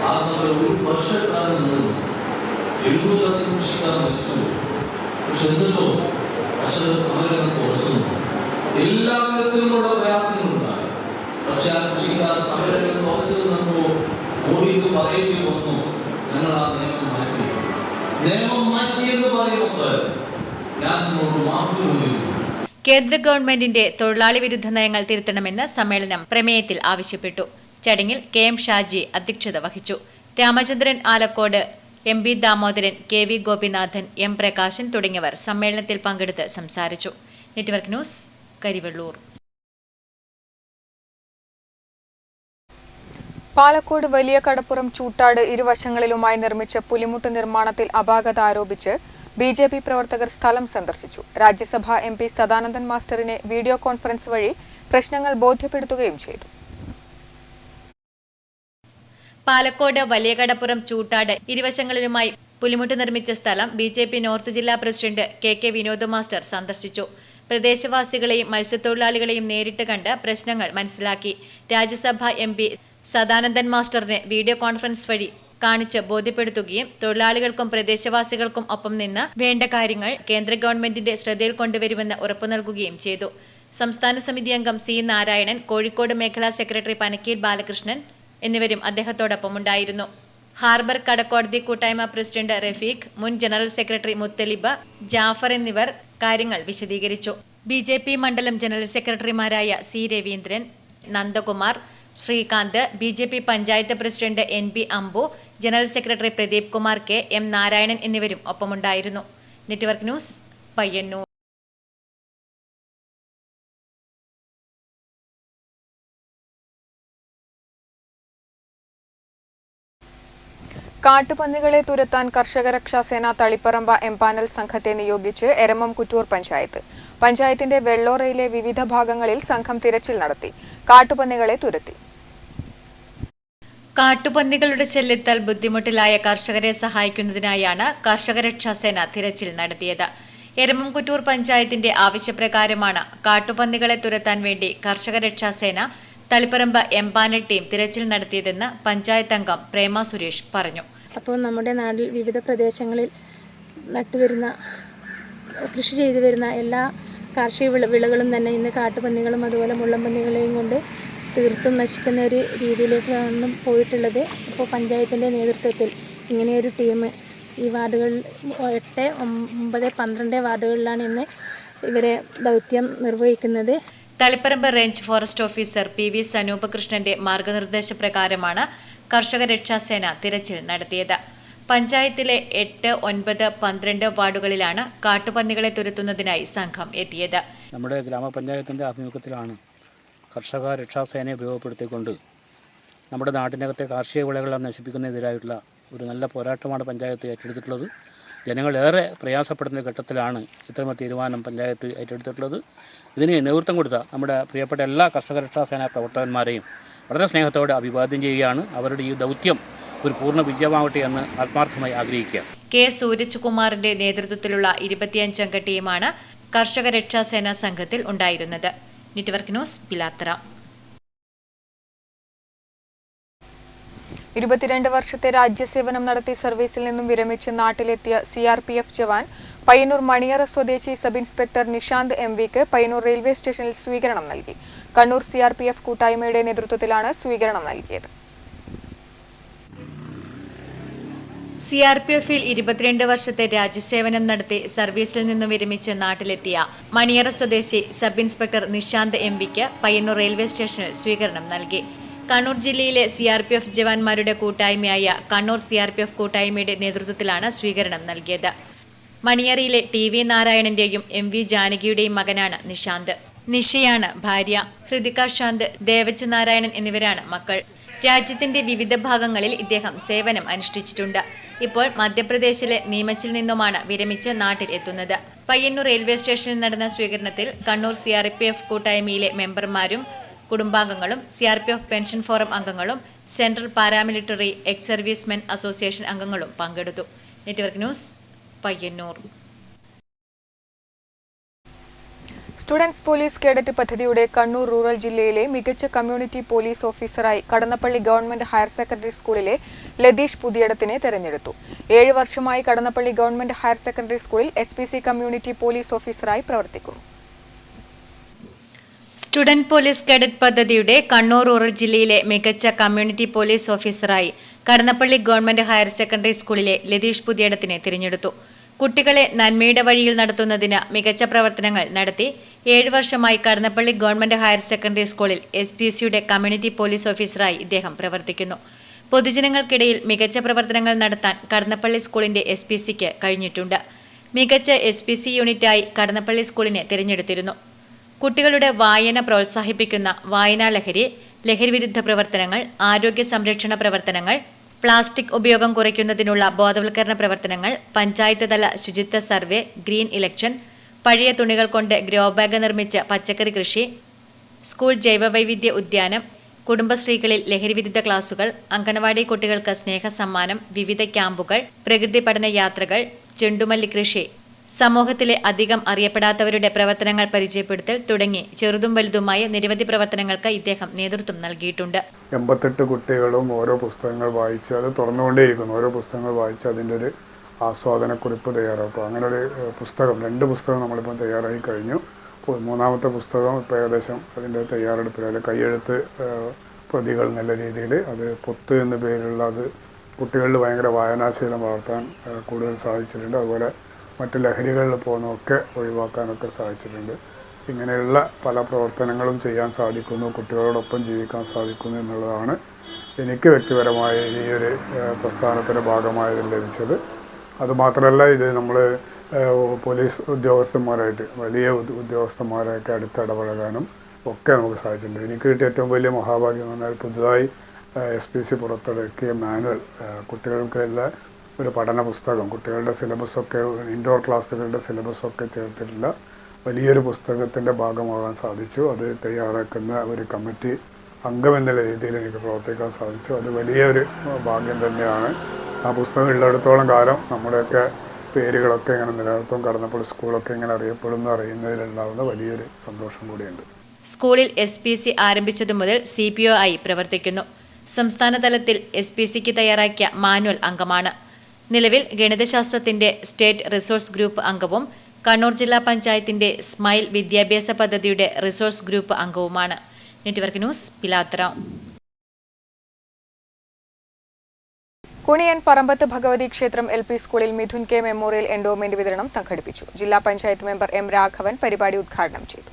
ആ സമയം ഒരു വർഷക്കാലം നിന്നു 700 കൃഷിക്കാർ മരിച്ചു. പക്ഷെ എന്നല്ലോ കർഷക സമരം കുറച്ചു. എല്ലാ വിധത്തിലുമുള്ള പ്രയാസങ്ങളുണ്ടായി. പക്ഷെ ആ കൃഷിക്കാർ സമരങ്ങൾ കുറച്ചു നിന്നപ്പോൾ മോഡിക്ക് പറയേണ്ടി വന്നു, ഞങ്ങൾ ആ നിയമം മാറ്റി. നിയമം മാറ്റിയെന്ന് പറയുമ്പോൾ ഞാൻ നിങ്ങളോട് മാപ്പ് ചോദിക്കുന്നു. കേന്ദ്ര ഗവൺമെന്റിന്റെ തൊഴിലാളി വിരുദ്ധ നയങ്ങൾ തിരുത്തണമെന്ന് സമ്മേളനം പ്രമേയത്തിൽ ആവശ്യപ്പെട്ടു. ചടങ്ങിൽ KM ഷാജി അധ്യക്ഷത വഹിച്ചു. Ramachandran Alakode, MB Damodaran, KV Gopinathan, M Prakashan തുടങ്ങിയവർ സമ്മേളനത്തിൽ പങ്കെടുത്ത് സംസാരിച്ചു. Network news Karivellur. പാലക്കോട് വലിയ കടപ്പുറം ചൂട്ടാട് ഇരുവശങ്ങളിലുമായി നിർമ്മിച്ച പുലിമുട്ട് നിർമ്മാണത്തിൽ അപാകത ആരോപിച്ച് BJP പ്രവർത്തകർ സ്ഥലം സന്ദർശിച്ചു. രാജ്യസഭാ MP സദാനന്ദൻ മാസ്റ്ററിനെ വീഡിയോ കോൺഫറൻസ് വഴി പ്രശ്നങ്ങൾ ബോധ്യപ്പെടുത്തുകയും ചെയ്തു. പാലക്കോട് വലിയ കടപ്പുറം ചൂട്ടാട് ഇരുവശങ്ങളിലുമായി പുലിമുട്ട് നിർമ്മിച്ച സ്ഥലം BJP നോർത്ത് ജില്ലാ പ്രസിഡന്റ് KK വിനോദ് മാസ്റ്റർ സന്ദർശിച്ചു. പ്രദേശവാസികളെയും മത്സ്യത്തൊഴിലാളികളെയും നേരിട്ട് കണ്ട് പ്രശ്നങ്ങൾ മനസ്സിലാക്കി. രാജ്യസഭാ MP സദാനന്ദൻ മാസ്റ്ററിനെ വീഡിയോ കോൺഫറൻസ് വഴി കാണിച്ച് ബോധ്യപ്പെടുത്തുകയും തൊഴിലാളികൾക്കും പ്രദേശവാസികൾക്കും ഒപ്പം നിന്ന് വേണ്ട കാര്യങ്ങൾ കേന്ദ്ര ഗവൺമെന്റിന്റെ ശ്രദ്ധയിൽ കൊണ്ടുവരുമെന്ന് ഉറപ്പു നൽകുകയും ചെയ്തു. സംസ്ഥാന സമിതി അംഗം C നാരായണൻ, കോഴിക്കോട് മേഖലാ സെക്രട്ടറി പനക്കീൽ ബാലകൃഷ്ണൻ എന്നിവരും അദ്ദേഹത്തോടൊപ്പമുണ്ടായിരുന്നു. ഹാർബർ കടക്കോടതി കൂട്ടായ്മ പ്രസിഡന്റ് റഫീഖ്, മുൻ ജനറൽ സെക്രട്ടറി മുത്തലിബ്, ജാഫർ എന്നിവർ കാര്യങ്ങൾ വിശദീകരിച്ചു. BJP മണ്ഡലം ജനറൽ സെക്രട്ടറിമാരായ C Raveendran, Nandakumar, Srikanth, BJP panchayat president NB Ambu, general secretary Pradeep Kumar K, M Narayanan എന്നിവരും ഒപ്പമുണ്ടായിരുന്നു. Network news Payyannur. കാട്ടുപന്നികളെ തുരത്താൻ കർഷകരക്ഷാസേന തളിപ്പറമ്പ എംപാനൽ സംഘത്തെ നിയോഗിച്ച് എരമം കുറ്റൂർ പഞ്ചായത്ത്. പഞ്ചായത്തിന്റെ വെള്ളോറയിലെ വിവിധ ഭാഗങ്ങളിൽ സംഘം തിരച്ചിൽ നടത്തി. കാട്ടുപന്നികളെ തുരത്തി. കാട്ടുപന്നികളുടെ ശല്യത്താൽ ബുദ്ധിമുട്ടിലായ കർഷകരെ സഹായിക്കുന്നതിനായാണ് കർഷകരക്ഷാസേന തിരച്ചിൽ നടത്തിയത്. എരമം കുറ്റൂർ പഞ്ചായത്തിന്റെ ആവശ്യപ്രകാരമാണ് കാട്ടുപന്നികളെ തുരത്താൻ വേണ്ടി കർഷകരക്ഷാസേന തളിപ്പറമ്പ് എംപാനൽ ടീം തിരച്ചിൽ നടത്തിയതെന്ന് പഞ്ചായത്ത് അംഗം പ്രേമ സുരേഷ് പറഞ്ഞു. അപ്പോൾ നമ്മുടെ നാട്ടിൽ വിവിധ പ്രദേശങ്ങളിൽ നട്ടുവരുന്ന കൃഷി ചെയ്തു വരുന്ന എല്ലാ കാർഷിക വിളകളും തന്നെ ഇന്ന് കാട്ടുപന്നികളും അതുപോലെ മുള്ളംപന്നികളെയും കൊണ്ട് തീർത്തും നശിക്കുന്ന ഒരു രീതിയിലേക്കാണ് പോയിട്ടുള്ളത്. അപ്പോൾ പഞ്ചായത്തിൻ്റെ നേതൃത്വത്തിൽ ഇങ്ങനെയൊരു ടീം ഈ വാർഡുകളിൽ 8, 9, 12 വാർഡുകളിലാണ് ഇന്ന് ഇവരെ ദൗത്യം നിർവഹിക്കുന്നത്. Taliparamba range forest officer PV സനൂപകൃഷ്ണന്റെ മാർഗനിർദ്ദേശപ്രകാരമാണ് കർഷകരക്ഷാസേന തിരച്ചിൽ നടത്തിയത്. പഞ്ചായത്തിലെ 8, 9, 12 വാർഡുകളിലാണ് കാട്ടുപന്നികളെ തുരത്തുന്നതിനായി സംഘം എത്തിയത്. നമ്മുടെ ഗ്രാമപഞ്ചായത്തിൻ്റെ ആഭിമുഖ്യത്തിലാണ് കർഷക രക്ഷാസേനയെ ഉപയോഗപ്പെടുത്തിക്കൊണ്ട് നമ്മുടെ നാട്ടിനകത്തെ കാർഷിക വിളകളെ നശിപ്പിക്കുന്നതിനെതിരായിട്ടുള്ള ഒരു നല്ല പോരാട്ടമാണ് പഞ്ചായത്ത് ഏറ്റെടുത്തിട്ടുള്ളത്. ജനങ്ങളേറെ പ്രയാസപ്പെടുന്ന ഘട്ടത്തിലാണ് ഇത്തരമൊരു തീരുമാനം പഞ്ചായത്ത് ഏറ്റെടുത്തിട്ടുള്ളത്. ഇതിന് നേതൃത്വം കൊടുത്ത നമ്മുടെ പ്രിയപ്പെട്ട എല്ലാ കർഷക രക്ഷാസേനാ പ്രവർത്തകന്മാരെയും വളരെ സ്നേഹത്തോടെ അഭിവാദ്യം ചെയ്യുകയാണ്. അവരുടെ ഈ ദൗത്യം ഒരു പൂർണ്ണ വിജയമാവട്ടെ എന്ന് ആത്മാർത്ഥമായി ആഗ്രഹിക്കുക. K. സൂരജ്കുമാറിന്റെ നേതൃത്വത്തിലുള്ള 25 അംഗ ടീമാണ് കർഷക രക്ഷാസേനാ സംഘത്തിൽ ഉണ്ടായിരുന്നത്. Network news, Pilathara. 22 വർഷത്തെ രാജ്യസേവനം നടത്തി സർവീസിൽ നിന്നും വിരമിച്ച് നാട്ടിലെത്തിയ CRPF ജവാൻ പയ്യന്നൂർ മണിയറ സ്വദേശി സബ് ഇൻസ്പെക്ടർ നിഷാന്ത് MVക്ക് പയ്യന്നൂർ റെയിൽവേ സ്റ്റേഷനിൽ സ്വീകരണം നൽകി. കണ്ണൂർ CRPF കൂട്ടായ്മയുടെ നേതൃത്വത്തിലാണ് സ്വീകരണം നൽകിയത്. CRPFിൽ 22 വർഷത്തെ രാജ്യസേവനം നടത്തി സർവീസിൽ നിന്നും വിരമിച്ച് നാട്ടിലെത്തിയ മണിയറ സ്വദേശി സബ് ഇൻസ്പെക്ടർ നിഷാന്ത് MVക്ക് പയ്യന്നൂർ റെയിൽവേ സ്റ്റേഷനിൽ സ്വീകരണം നൽകി. കണ്ണൂർ ജില്ലയിലെ CRPF ജവാന്മാരുടെ കൂട്ടായ്മയായ കണ്ണൂർ CRPF കൂട്ടായ്മയുടെ നേതൃത്വത്തിലാണ് സ്വീകരണം നൽകിയത്. മണിയറയിലെ TV നാരായണന്റെയും MV ജാനകിയുടെയും മകനാണ് നിഷാന്ത്. നിഷയാണ് ഭാര്യ. ഹൃതിക ശാന്ത്, ദേവജ് നാരായണൻ എന്നിവരാണ് മക്കൾ. രാജ്യത്തിന്റെ വിവിധ ഭാഗങ്ങളിൽ ഇദ്ദേഹം സേവനം അനുഷ്ഠിച്ചിട്ടുണ്ട്. ഇപ്പോൾ മധ്യപ്രദേശിലെ നീമച്ചിൽ നിന്നുമാണ് വിരമിച്ച് നാട്ടിൽ എത്തുന്നത്. പയ്യന്നൂർ റെയിൽവേ സ്റ്റേഷനിൽ നടന്ന സ്വീകരണത്തിൽ കണ്ണൂർ CRPF കൂട്ടായ്മയിലെ മെമ്പർമാരും കുടുംബാംഗങ്ങളും CRPF പെൻഷൻ ഫോറം അംഗങ്ങളും central paramilitary ex servicemen association അംഗങ്ങളും പങ്കെടുത്തു. Network news, Payyanur. Students police cadet പദ്ധതിയുടെ കണ്ണൂർ റൂറൽ ജില്ലയിലെ മികച്ച കമ്മ്യൂണിറ്റി പോലീസ് ഓഫീസറായി കടന്നപ്പള്ളി ഗവൺമെന്റ് ഹയർ സെക്കൻഡറി സ്കൂളിലെ ലതീഷ് പുതിയടത്തിനെ തെരഞ്ഞെടുത്തു. 7 വർഷമായി കടന്നപ്പള്ളി ഗവൺമെന്റ് ഹയർ സെക്കൻഡറി സ്കൂളിൽ SPC കമ്മ്യൂണിറ്റി പോലീസ് ഓഫീസറായി പ്രവർത്തിക്കുന്നു. സ്റ്റുഡന്റ് പോലീസ് കേഡറ്റ് പദ്ധതിയുടെ കണ്ണൂർ റൂറൽ ജില്ലയിലെ മികച്ച കമ്മ്യൂണിറ്റി പോലീസ് ഓഫീസറായി കടന്നപ്പള്ളി ഗവൺമെന്റ് ഹയർ സെക്കൻഡറി സ്കൂളിലെ ലതീഷ് പുതിയടത്തിനെ തിരഞ്ഞെടുത്തു. കുട്ടികളെ നന്മയുടെ വഴിയിൽ നടത്തുന്നതിന് മികച്ച പ്രവർത്തനങ്ങൾ നടത്തി 7 വർഷമായി കടന്നപ്പള്ളി ഗവൺമെന്റ് ഹയർ സെക്കൻഡറി സ്കൂളിൽ SPCയുടെ കമ്മ്യൂണിറ്റി പോലീസ് ഓഫീസറായി ഇദ്ദേഹം പ്രവർത്തിക്കുന്നു. പൊതുജനങ്ങൾക്കിടയിൽ മികച്ച പ്രവർത്തനങ്ങൾ നടത്താൻ കടന്നപ്പള്ളി സ്കൂളിന്റെ SPCക്ക് കഴിഞ്ഞിട്ടുണ്ട്. മികച്ച SPC യൂണിറ്റായി കടന്നപ്പള്ളി സ്കൂളിനെ തിരഞ്ഞെടുത്തിരുന്നു. കുട്ടികളുടെ വായന പ്രോത്സാഹിപ്പിക്കുന്ന വായനാ ലഹരി, ലഹരിവിരുദ്ധ പ്രവർത്തനങ്ങൾ, ആരോഗ്യ സംരക്ഷണ പ്രവർത്തനങ്ങൾ, പ്ലാസ്റ്റിക് ഉപയോഗം കുറയ്ക്കുന്നതിനുള്ള ബോധവൽക്കരണ പ്രവർത്തനങ്ങൾ, പഞ്ചായത്ത് തല ശുചിത്വ സർവേ, ഗ്രീൻ ഇലക്ഷൻ, പഴയ തുണികൾ കൊണ്ട് ഗ്രോ ബാഗ് നിർമ്മിച്ച പച്ചക്കറി കൃഷി, സ്കൂൾ ജൈവവൈവിധ്യ ഉദ്യാനം, കുടുംബശ്രീകളിൽ ലഹരിവിരുദ്ധ ക്ലാസുകൾ, അങ്കണവാടി കുട്ടികൾക്ക് സ്നേഹസമ്മാനം, വിവിധ ക്യാമ്പുകൾ, പ്രകൃതി പഠന യാത്രകൾ, ചെണ്ടുമല്ലി കൃഷി, സമൂഹത്തിലെ അധികം അറിയപ്പെടാത്തവരുടെ പ്രവർത്തനങ്ങൾ പരിചയപ്പെടുത്തൽ തുടങ്ങി ചെറുതും വലുതുമായ നിരവധി പ്രവർത്തനങ്ങൾക്ക് ഇദ്ദേഹം നേതൃത്വം നൽകിയിട്ടുണ്ട്. 88 കുട്ടികളും ഓരോ പുസ്തകങ്ങൾ വായിച്ച് അത് തുറന്നുകൊണ്ടേയിരിക്കുന്നു. ഓരോ പുസ്തകങ്ങൾ വായിച്ച് അതിൻ്റെ ഒരു ആസ്വാദനക്കുറിപ്പ് തയ്യാറാക്കും. അങ്ങനെ ഒരു പുസ്തകം 2 പുസ്തകം നമ്മളിപ്പോൾ തയ്യാറായി കഴിഞ്ഞു. 3ാമത്തെ പുസ്തകം ഇപ്പോൾ ഏകദേശം അതിൻ്റെ തയ്യാറെടുപ്പിൽ അതിൽ കയ്യെഴുത്ത് പ്രതികൾ നല്ല രീതിയിൽ അത് പൊത്ത് എന്ന പേരിലുള്ള അത് കുട്ടികളിൽ ഭയങ്കര വായനാശീലം വളർത്താൻ കൂടുതൽ സാധിച്ചിട്ടുണ്ട്. അതുപോലെ മറ്റ് ലഹരികളിൽ പോകുന്നതൊക്കെ ഒഴിവാക്കാനൊക്കെ സാധിച്ചിട്ടുണ്ട്. ഇങ്ങനെയുള്ള പല പ്രവർത്തനങ്ങളും ചെയ്യാൻ സാധിക്കുന്നു, കുട്ടികളോടൊപ്പം ജീവിക്കാൻ സാധിക്കുന്നു എന്നുള്ളതാണ് എനിക്ക് വ്യക്തിപരമായ ഈ ഒരു പ്രസ്ഥാനത്തിൻ്റെ ഭാഗമായതിൽ ലഭിച്ചത്. അതുമാത്രമല്ല, ഇത് നമ്മൾ പോലീസ് ഉദ്യോഗസ്ഥന്മാരായിട്ട് വലിയ ഉദ്യോഗസ്ഥന്മാരായിട്ട് അടുത്തിടപഴകാനും ഒക്കെ നമുക്ക് സാധിച്ചിട്ടുണ്ട്. എനിക്ക് കിട്ടിയ ഏറ്റവും വലിയ മഹാഭാഗ്യം എന്ന് പറഞ്ഞാൽ പുതുതായി SPC പുറത്തിറക്കിയ മാനുവൽ കുട്ടികൾക്കുള്ള ഒരു പഠന പുസ്തകം, കുട്ടികളുടെ സിലബസൊക്കെ ഇൻഡോർ ക്ലാസ്സുകളുടെ സിലബസൊക്കെ ചേർത്തിട്ടുള്ള വലിയൊരു പുസ്തകത്തിൻ്റെ ഭാഗമാകാൻ സാധിച്ചു. അത് തയ്യാറാക്കുന്ന ഒരു കമ്മിറ്റി അംഗം എന്നുള്ള രീതിയിൽ എനിക്ക് പ്രവർത്തിക്കാൻ സാധിച്ചു. അത് വലിയൊരു ഭാഗ്യം തന്നെയാണ്. ആ പുസ്തകം ഉള്ളിടത്തോളം കാലം നമ്മുടെയൊക്കെ പേരുകളൊക്കെ ഇങ്ങനെ നിലനിർത്തും കടന്നപ്പോൾ സ്കൂളൊക്കെ ഇങ്ങനെ അറിയപ്പെടുന്നു അറിയുന്നതിലുണ്ടാകുന്ന വലിയൊരു സന്തോഷം കൂടിയുണ്ട്. സ്കൂളിൽ SPC ആരംഭിച്ചതു മുതൽ CPO ആയി പ്രവർത്തിക്കുന്നു. സംസ്ഥാന തലത്തിൽ SPCക്ക് തയ്യാറാക്കിയ മാനുവൽ അംഗമാണ്. നിലവിൽ ഗണിതശാസ്ത്രത്തിന്റെ സ്റ്റേറ്റ് റിസോഴ്സ് ഗ്രൂപ്പ് അംഗവും കണ്ണൂർ ജില്ലാ പഞ്ചായത്തിന്റെ സ്മൈൽ വിദ്യാഭ്യാസ പദ്ധതിയുടെ റിസോഴ്സ് ഗ്രൂപ്പ് അംഗവുമാണ്. Network news, Pilathara. കുണിയൻ പറമ്പത്ത് ഭഗവതി ക്ഷേത്രം LP സ്കൂളിൽ മിഥുൻ K മെമ്മോറിയൽ എൻഡോമെന്റ് വിതരണം സംഘടിപ്പിച്ചു. ജില്ലാ പഞ്ചായത്ത് മെമ്പർ M രാഘവൻ പരിപാടി ഉദ്ഘാടനം ചെയ്തു.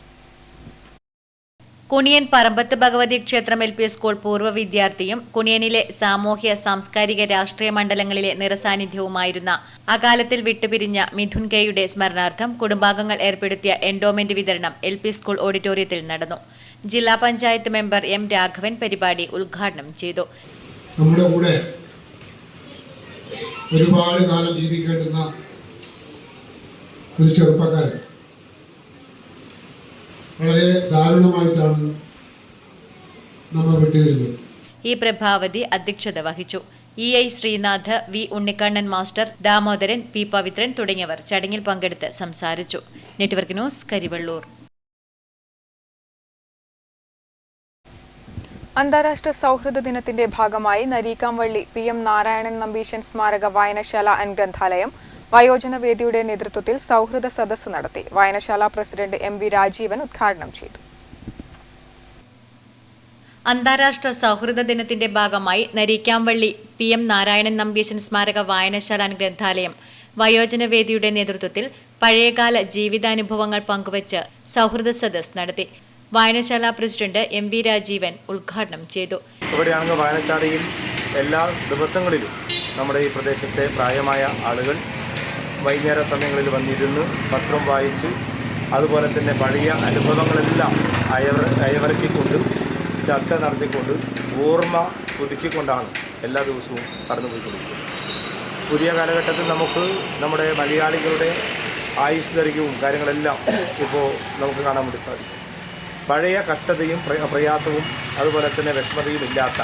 കുണിയൻ പറമ്പത്ത് ഭഗവതി ക്ഷേത്രം LP സ്കൂൾ പൂർവ്വ വിദ്യാർത്ഥിയും കുണിയനിലെ സാമൂഹ്യ സാംസ്കാരിക രാഷ്ട്രീയ മണ്ഡലങ്ങളിലെ നിറസാന്നിധ്യവുമായിരുന്ന അകാലത്തിൽ വിട്ടുപിരിഞ്ഞ മിഥുൻ Kയുടെ സ്മരണാർത്ഥം കുടുംബാംഗങ്ങൾ ഏർപ്പെടുത്തിയ എൻഡോമെന്റ് വിതരണം LP സ്കൂൾ ഓഡിറ്റോറിയത്തിൽ നടന്നു. ജില്ലാ പഞ്ചായത്ത് മെമ്പർ M രാഘവൻ പരിപാടി ഉദ്ഘാടനം ചെയ്തു. നമ്മുടെ കൂടെ ഒരുപാട് കാലം ജീവിക്കേണ്ടുന്ന ഒരു ചെറുപ്പക്കാരൻ വളരെ ദാരുണമായിട്ടാണ് നമ്മൾ വിട്ടുതരുന്നത്. ഈ പ്രഭാവതി അധ്യക്ഷത വഹിച്ചു. EI Sreenath, V Unnikannan master, Damodaran, P Pavithran തുടങ്ങിയവർ ചടങ്ങിൽ പങ്കെടുത്ത് സംസാരിച്ചു. Network news, Karivellur. അന്താരാഷ്ട്ര സൗഹൃദ ദിനത്തിന്റെ ഭാഗമായി നരീക്കാംവള്ളി PM നാരായണൻ നമ്പീശൻ സ്മാരക വായനശാല ആൻഡ് ഗ്രന്ഥാലയം വയോജന വേദിയുടെ നേതൃത്വത്തിൽ സൗഹൃദ സദസ്സ് നടത്തി. വായനശാല പ്രസിഡന്റ് MV രാജീവൻ ഉദ്ഘാടനം ചെയ്തു. അന്താരാഷ്ട്ര സൗഹൃദ ദിനത്തിന്റെ ഭാഗമായി നരീക്കാംവള്ളി PM നാരായണൻ നമ്പീശൻ സ്മാരക വായനശാല ആൻഡ് ഗ്രന്ഥാലയം വയോജന വേദിയുടെ നേതൃത്വത്തിൽ പഴയകാല ജീവിതാനുഭവങ്ങൾ പങ്കുവച്ച് സൗഹൃദ സദസ്സ് നടത്തി. വായനശാല പ്രസിഡന്റ് MV രാജീവൻ ഉദ്ഘാടനം ചെയ്തു. ഇവിടെയാണെങ്കിൽ വായനശാലയിൽ എല്ലാ ദിവസങ്ങളിലും നമ്മുടെ ഈ പ്രദേശത്തെ പ്രായമായ ആളുകൾ വൈകുന്നേര സമയങ്ങളിൽ വന്നിരുന്ന് പത്രം വായിച്ച് അതുപോലെ തന്നെ പഴയ അനുഭവങ്ങളെല്ലാം അയവിറക്കിക്കൊണ്ട് ചർച്ച നടത്തിക്കൊണ്ട് ഓർമ്മ പുതുക്കിക്കൊണ്ടാണ് എല്ലാ ദിവസവും കടന്നുപോയിക്കൊണ്ടിരിക്കുന്നത്. പുതിയ കാലഘട്ടത്തിൽ നമുക്ക് നമ്മുടെ മലയാളികളുടെ ആയുഷ് ദൈർഘ്യവും കാര്യങ്ങളെല്ലാം ഇപ്പോൾ നമുക്ക് കാണാൻ വേണ്ടി സാധിക്കും. പഴയ കഷ്ടതയും പ്രയാസവും അതുപോലെ തന്നെ വിഷമതയും ഇല്ലാത്ത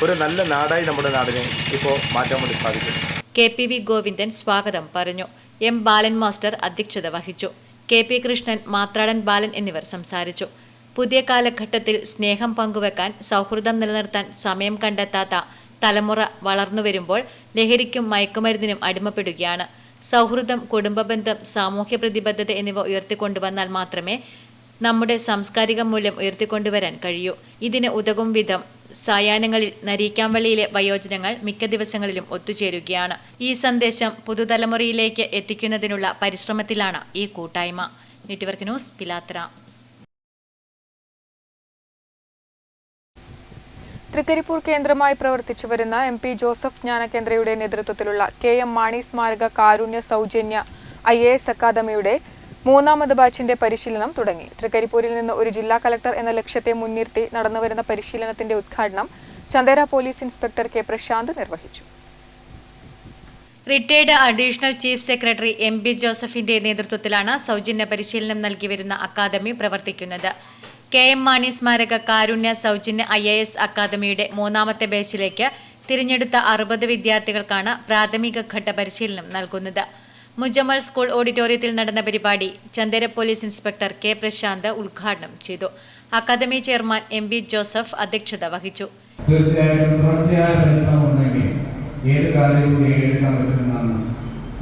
ഒരു നല്ല നാടായി നമ്മുടെ നാടിനെ ഇപ്പോൾ മാറ്റാൻ വേണ്ടി സാധിക്കും. KPV ഗോവിന്ദൻ സ്വാഗതം പറഞ്ഞു. M ബാലൻ മാസ്റ്റർ അധ്യക്ഷത വഹിച്ചു. KP കൃഷ്ണൻ, മാത്രാടൻ ബാലൻ എന്നിവർ സംസാരിച്ചു. പുതിയ കാലഘട്ടത്തിൽ സ്നേഹം പങ്കുവെക്കാൻ, സൗഹൃദം നിലനിർത്താൻ സമയം കണ്ടെത്താത്ത തലമുറ വളർന്നുവരുമ്പോൾ ലഹരിക്കും മയക്കുമരുന്നിനും അടിമപ്പെടുകയാണ്. സൗഹൃദം, കുടുംബബന്ധം, സാമൂഹ്യ പ്രതിബദ്ധത എന്നിവ ഉയർത്തിക്കൊണ്ടുവന്നാൽ മാത്രമേ നമ്മുടെ സാംസ്കാരിക മൂല്യം ഉയർത്തിക്കൊണ്ടുവരാൻ കഴിയൂ. ഇതിന് ഉതകും വിധം സായാഹ്നങ്ങളിൽ നരീക്കാംവള്ളിയിലെ വയോജനങ്ങൾ മിക്ക ദിവസങ്ങളിലും ഒത്തുചേരുകയാണ്. ഈ സന്ദേശം പുതുതലമുറയിലേക്ക് എത്തിക്കുന്നതിനുള്ള പരിശ്രമത്തിലാണ് ഈ കൂട്ടായ്മ. Network news, Pilathara. തൃക്കരിപ്പൂർ കേന്ദ്രമായി പ്രവർത്തിച്ചു വരുന്ന MP ജോസഫ് ജ്ഞാനകേന്ദ്രയുടെ നേതൃത്വത്തിലുള്ള KM മാണി സ്മാരക കാരുണ്യ സൗജന്യ IAS അക്കാദമിയുടെ മൂന്നാമത് ബാച്ചിന്റെ പരിശീലനം തുടങ്ങി. തൃക്കരിപ്പൂരിൽ നിന്ന് ഒരു ജില്ലാ കളക്ടർ എന്ന ലക്ഷ്യത്തെ മുൻനിർത്തി നടന്നുവരുന്ന പരിശീലനത്തിന്റെ ഉദ്ഘാടനം Chandera police inspector K Prashanth നിർവഹിച്ചു. Retired additional chief secretary MB ജോസഫിന്റെ നേതൃത്വത്തിലാണ് സൗജന്യ പരിശീലനം നൽകി വരുന്ന അക്കാദമി പ്രവർത്തിക്കുന്നത്. KM മാണി സ്മാരക കാരുണ്യ സൗജന്യ IAS അക്കാദമിയുടെ മൂന്നാമത്തെ ബാച്ചിലേക്ക് തിരഞ്ഞെടുത്ത 60 വിദ്യാർത്ഥികൾക്കാണ് പ്രാഥമിക ഘട്ട പരിശീലനം നൽകുന്നത്. മുജമ്മൽ സ്കൂൾ ഓഡിറ്റോറിയത്തിൽ നടന്ന പരിപാടി Chandera police inspector K Prashanth ഉദ്ഘാടനം ചെയ്തു. അക്കാദമി ചെയർമാൻ MB ജോസഫ് അധ്യക്ഷത വഹിച്ചു. തീർച്ചയായും തുടർച്ചയായ പരിശ്രമം ഉണ്ടെങ്കിൽ ഏത് കാര്യവും നേടിയെടുക്കാൻ പറ്റുമെന്നാണ്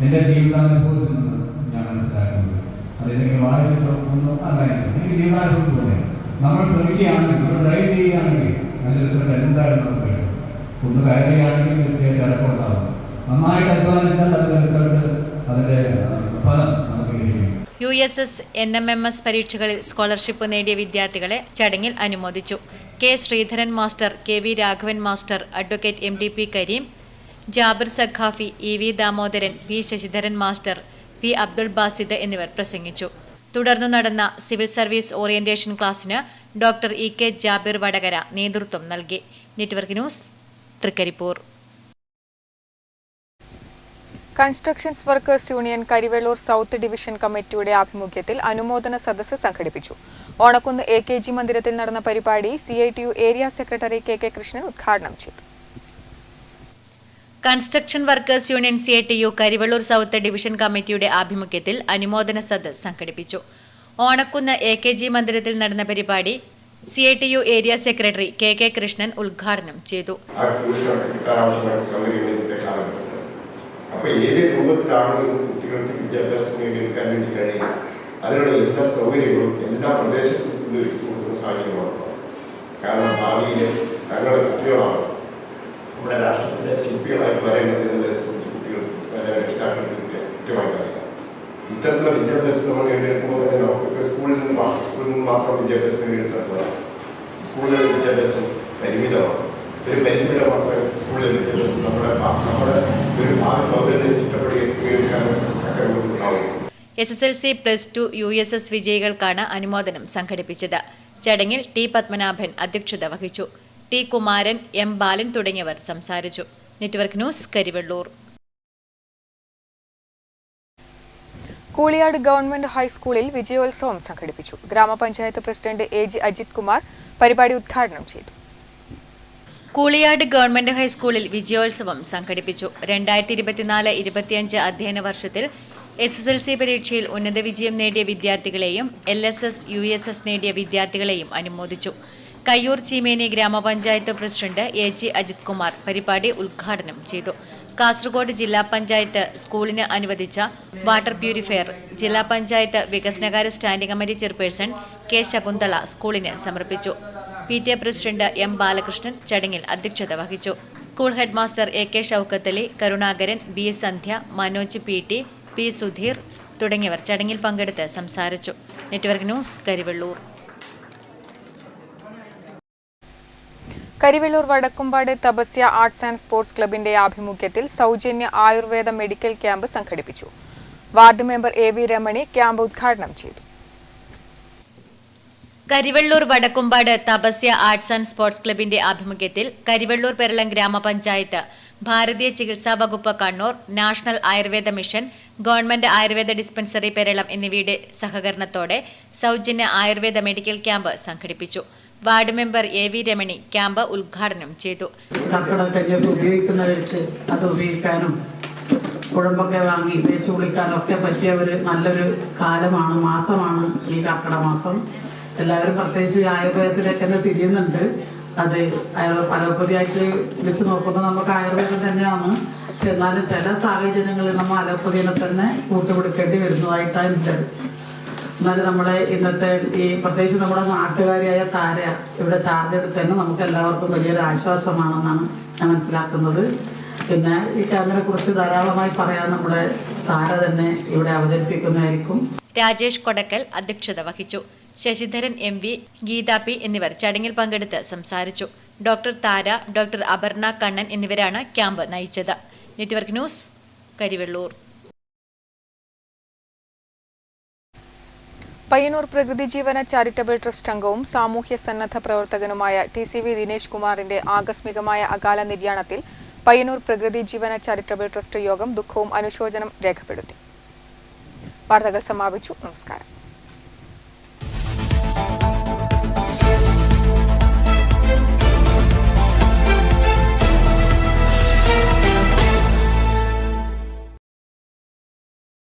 എൻ്റെ ജീവിതാനുഭവത്തിൽ നിന്ന് ഞാൻ മനസ്സിലാക്കുന്നത്. അതെനിക്ക് വായിച്ചിട്ടൊന്നും അല്ല, എനിക്ക് ജീവിതാനുഭവം പോലെ നമ്മൾ ശ്രമിക്കുകയാണെങ്കിൽ, നമ്മൾ ട്രൈ ചെയ്യുകയാണെങ്കിൽ അതിൻ്റെ റിസൾട്ട് എന്തായാലും നമുക്ക് കിട്ടും. ഒന്ന് കയറുകയാണെങ്കിൽ തീർച്ചയായിട്ടും അടക്കമുണ്ടാകും. നന്നായിട്ട് അധ്വാനിച്ചാൽ അതിൻ്റെ റിസൾട്ട്, അതിൻ്റെ ഫലം നമുക്ക് ലഭിക്കും. USS NMMS പരീക്ഷകളിൽ സ്കോളർഷിപ്പ് നേടിയ വിദ്യാർത്ഥികളെ ചടങ്ങിൽ അനുമോദിച്ചു. K Sreedharan master, KV Raghavan master, advocate MDP Kareem, Jabir Saqafi, EV Damodaran, P Sasidharan master, P Abdul Basid എന്നിവർ പ്രസംഗിച്ചു. തുടർന്ന് നടന്ന സിവിൽ സർവീസ് ഓറിയന്റേഷൻ ക്ലാസ്സിന് ഡോക്ടർ EK ജാബിർ വടകര നേതൃത്വം നൽകി. Network news Trikaripur. Constructions workers union Karivellur south division കമ്മിറ്റിയുടെ ആഭിമുഖ്യത്തിൽ അനുമോദന സദസ്സ് സംഘടിപ്പിച്ചു. ഓണക്കുന്ന് AKG മന്ദിരത്തിൽ നടന്ന പരിപാടി CITU area secretary KK Krishnan ഉദ്ഘാടനം ചെയ്തു. Construction workers union CITU Karivellur south division കമ്മിറ്റിയുടെ ആഭിമുഖ്യത്തിൽ അനുമോദന സദസ്സ് സംഘടിപ്പിച്ചു. ഓണക്കുന്ന് AKG മന്ദിരത്തിൽ നടന്ന പരിപാടി CITU area secretary KK Krishnan ഉദ്ഘാടനം ചെയ്തു. അപ്പോൾ ഏത് രൂപത്തിലാണെങ്കിലും കുട്ടികൾക്ക് വിദ്യാഭ്യാസം നേടിയെടുക്കാൻ വേണ്ടി കഴിയും. അതിനുള്ള എല്ലാ സൗകര്യങ്ങളും എല്ലാ പ്രദേശത്തും കൊടുക്കുന്ന സാഹചര്യമാണ്. കാരണം ഭാവിയിൽ തങ്ങളുടെ കുട്ടികളാണ് നമ്മുടെ രാഷ്ട്രത്തിൻ്റെ ശില്പികളായിട്ട് വരേണ്ടതിനെ സംബന്ധിച്ച് കുട്ടികൾ രക്ഷിതാക്കൾക്ക് കൃത്യമായിട്ട് അറിയാം. ഇത്തരത്തിലുള്ള വിദ്യാഭ്യാസം നമ്മൾ നേടിയെടുക്കുമ്പോൾ തന്നെ നമുക്ക് സ്കൂളിൽ നിന്ന് മാത്രം വിദ്യാഭ്യാസം നേടിയെടുക്കാൻ സ്കൂളിലെ വിദ്യാഭ്യാസം പരിമിതമാണ്. ഒരു പരിമിതം മാത്രമേ സ്കൂളിലെ വിദ്യാഭ്യാസം നമ്മുടെ ഒരു ഭാവി പൗരനെ ചിട്ടപ്പെടുകയും SSLC +2 USS വിജയികൾക്കാണ് അനുമോദനം സംഘടിപ്പിച്ചത്. ചടങ്ങിൽ T പത്മനാഭൻ അധ്യക്ഷത വഹിച്ചു. T കുമാരൻ, M ബാലൻ തുടങ്ങിയവർ സംസാരിച്ചു. Network news Karivellur. Kooliyad government ഹൈസ്കൂളിൽ വിജയോത്സവം സംഘടിപ്പിച്ചു. ഗ്രാമപഞ്ചായത്ത് പ്രസിഡന്റ് AG അജിത് കുമാർ പരിപാടി ഉദ്ഘാടനം ചെയ്തു. കൂളിയാട് ഗവൺമെന്റ് ഹൈസ്കൂളിൽ വിജയോത്സവം സംഘടിപ്പിച്ചു. 2024-25 അധ്യയന വർഷത്തിൽ SSLC പരീക്ഷയിൽ ഉന്നത വിജയം നേടിയ വിദ്യാർത്ഥികളെയും LSS USS നേടിയ വിദ്യാർത്ഥികളെയും അനുമോദിച്ചു. കയ്യൂർ ചീമേനി ഗ്രാമപഞ്ചായത്ത് പ്രസിഡന്റ് AG അജിത് കുമാർ പരിപാടി ഉദ്ഘാടനം ചെയ്തു. കാസർഗോഡ് ജില്ലാ പഞ്ചായത്ത് സ്കൂളിന് അനുവദിച്ച വാട്ടർ പ്യൂരിഫയർ ജില്ലാ പഞ്ചായത്ത് വികസനകാര്യ standing committee chairperson K Shakunthala സ്കൂളിന് സമർപ്പിച്ചു. PTA പ്രസിഡന്റ് M ബാലകൃഷ്ണൻ ചടങ്ങിൽ അധ്യക്ഷത വഹിച്ചു. School head master AK Shoukathali, Karunakaran, BS Sandhya, Manoj PT, P Sudheer തുടങ്ങിയവർ ചടങ്ങിൽ പങ്കെടുത്ത് സംസാരിച്ചു. Network news Karivellur. Karivellur Vadakkumpad Thapasya arts and sports ക്ലബിന്റെ ആഭിമുഖ്യത്തിൽ സൗജന്യ ആയുർവേദ മെഡിക്കൽ ക്യാമ്പ് സംഘടിപ്പിച്ചു. Ward member AV Ramani camp ഉദ്ഘാടനം ചെയ്തു. Karivellur Vadakkumpad Thapasya arts and sports ക്ലബിന്റെ ആഭിമുഖ്യത്തിൽ കരിവെള്ളൂർ പെരളം ഗ്രാമപഞ്ചായത്ത്, ഭാരതീയ ചികിത്സാ വകുപ്പ് Kannur, national Ayurveda mission, government Ayurveda dispensary Peralam എന്നിവയുടെ സഹകരണത്തോടെ സൗജന്യ ആയുർവേദ മെഡിക്കൽ ക്യാമ്പ് സംഘടിപ്പിച്ചു. Ward member AV Ramani camp ഉദ്ഘാടനം ചെയ്തു. കർക്കിടകക്കഞ്ഞൊക്കെ ഉപയോഗിക്കുന്നവർക്ക് അത് ഉപയോഗിക്കാനും കുഴമ്പൊക്കെ വാങ്ങി തേച്ച് കുളിക്കാനും ഒക്കെ പറ്റിയ ഒരു നല്ലൊരു കാലമാണ്, മാസമാണ് ഈ കർക്കിടക മാസം. എല്ലാവരും പ്രത്യേകിച്ച് ആയുർവേദത്തിലേക്ക് തന്നെ തിരിയുന്നുണ്ട്. അത് അലോപ്പതിയായിട്ട് വെച്ച് നോക്കുമ്പോൾ നമുക്ക് ആയുർവേദം തന്നെയാണ്. എന്നാലും ചില സാഹചര്യങ്ങളിൽ നമ്മൾ അലോപ്പതിനെ തന്നെ കൂട്ടുപിടിക്കേണ്ടി വരുന്നതായിട്ടാണ് ഉള്ളത്. എന്നാലും നമ്മളെ ഇന്നത്തെ ഈ പ്രത്യേകിച്ച് നമ്മുടെ നാട്ടുകാരിയായ താര ഇവിടെ ചാർജ് എടുത്ത് തന്നെ നമുക്ക് എല്ലാവർക്കും വലിയൊരു ആശ്വാസമാണെന്നാണ് ഞാൻ മനസ്സിലാക്കുന്നത്. പിന്നെ ഈ ക്യാമ്പിനെ കുറിച്ച് ധാരാളമായി പറയാൻ നമ്മുടെ താര തന്നെ ഇവിടെ അവതരിപ്പിക്കുന്നതായിരിക്കും. രാജേഷ് കൊടക്കൽ അധ്യക്ഷത വഹിച്ചു. ശശിധരൻ MV, ഗീത P എന്നിവർ ചടങ്ങിൽ പങ്കെടുത്ത് സംസാരിച്ചു. ഡോക്ടർ താര, ഡോക്ടർ അപർണ കണ്ണൻ എന്നിവരാണ് ക്യാമ്പ് നയിച്ചത്. Network news Karivellur. പയ്യന്നൂർ പ്രകൃതി ജീവന ചാരിറ്റബിൾ ട്രസ്റ്റ് അംഗവും സാമൂഹ്യ സന്നദ്ധ പ്രവർത്തകനുമായ TCV ദിനേശ് കുമാറിന്റെ ആകസ്മികമായ അകാല നിര്യാണത്തിൽ പയ്യന്നൂർ പ്രകൃതി ജീവന ചാരിറ്റബിൾ ട്രസ്റ്റ് യോഗം ദുഃഖവും അനുശോചനം രേഖപ്പെടുത്തി. വാർത്തകൾ സമാപിച്ചു. നമസ്കാരം.